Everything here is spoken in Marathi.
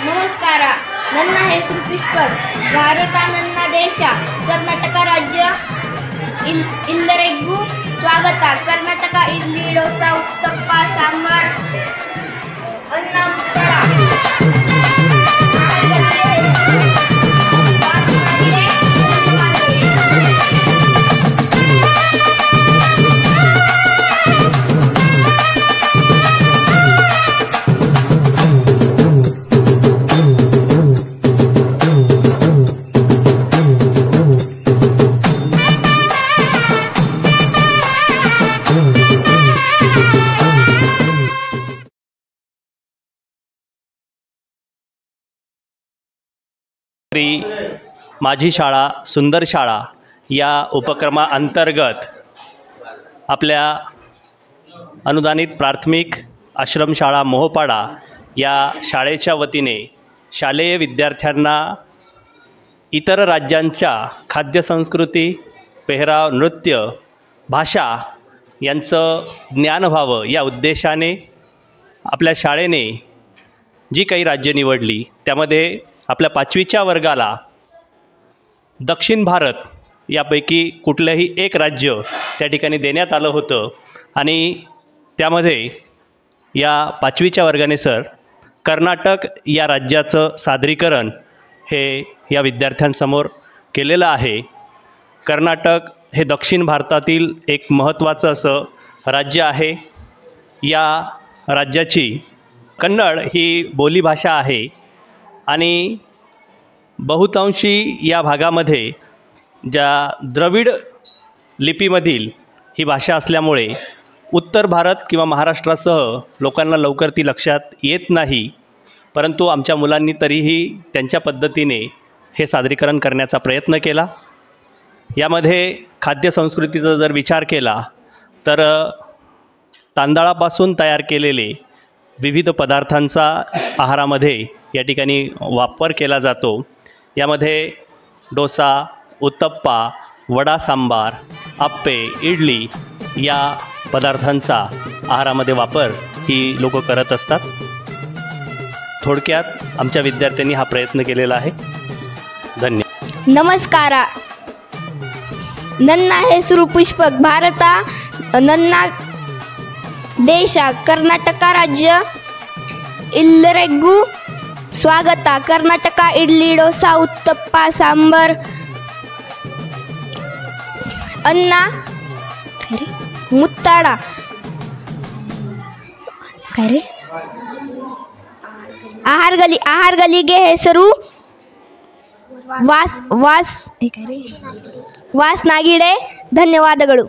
ನಮಸ್ಕಾರ. ನನ್ನ ಹೆಸರು ಪುಷ್ಪಕ್. ಭಾರತ ನನ್ನ ದೇಶ. ಕರ್ನಾಟಕ ರಾಜ್ಯ ಎಲ್ಲರಿಗೂ ಸ್ವಾಗತ. ಕರ್ನಾಟಕ ಇಡ್ಲಿ, ಡೋಸಾ, ಉತ್ತಪ್ಪ, ಸಾಂಬಾರ್, ಅನ್ನ, ಮುತ್ತಳ. माझी शाळा सुंदर शाळा या उपक्रमाअंतर्गत आपल्या अनुदानित प्राथमिक आश्रमशाळा मोहोपाडा या शाळेच्या वतीने शालेय विद्यार्थ्यांना इतर राज्यांच्या खाद्यसंस्कृती, पेहराव, नृत्य, भाषा यांचं ज्ञान व्हावं या उद्देशाने आपल्या शाळेने जी काही राज्य निवडली त्यामध्ये आपल्या 5वीच्या वर्गाला दक्षिण भारत यापैकी कुठलंही एक राज्य त्या ठिकाणी देण्यात आलं होतं आणि त्यामध्ये या 5वीच्या वर्गाने सर कर्नाटक या राज्याचं सादरीकरण हे या विद्यार्थ्यांसमोर केलेलं आहे. कर्नाटक हे दक्षिण भारतातील एक महत्त्वाचं असं राज्य आहे. या राज्याची कन्नड ही बोलीभाषा आहे आणि बहुतांशी या भागामध्ये ज्या द्रविड लिपीमधील ही भाषा असल्यामुळे उत्तर भारत किंवा महाराष्ट्रासह लोकांना लवकर ती लक्षात येत नाही, परंतु आमच्या मुलांनी तरीही त्यांच्या पद्धतीने हे सादरीकरण करण्याचा प्रयत्न केला. यामध्ये खाद्यसंस्कृतीचा जर विचार केला तर तांदळापासून तयार केलेले विविध पदार्थांचा आहारामध्ये या ठिकाणी वापर केला जातो. यामध्ये डोसा, उत्तप्पा, वडा सांबार, आप्पे, इडली या पदार्थांचा आहारामध्ये वापर ही लोक करत असतात. थोडक्यात आमच्या विद्यार्थ्यांनी हा प्रयत्न केलेला आहे. धन्यवाद. ನಮಸ್ಕಾರ. ನನ್ನ ಹೆಸರು ಪುಷ್ಪಕ್. ಭಾರತ ನನ್ನ ದೇಶ. ಕರ್ನಾಟಕ ರಾಜ್ಯ ಎಲ್ಲರಿಗೂ ಸ್ವಾಗತ. ಕರ್ನಾಟಕ ಇಡ್ಲಿ, ಡೋಸಾ, ಉತ್ತಪ್ಪ, ಸಾಂಬಾರ್, ಅನ್ನ, ಮುತ್ತಳ. ಆಹಾರಗಳಿಗೆ ಹೆಸರು ವಾಸ್ ನಾಗಿಡೆ ಧನ್ಯವಾದಗಳು.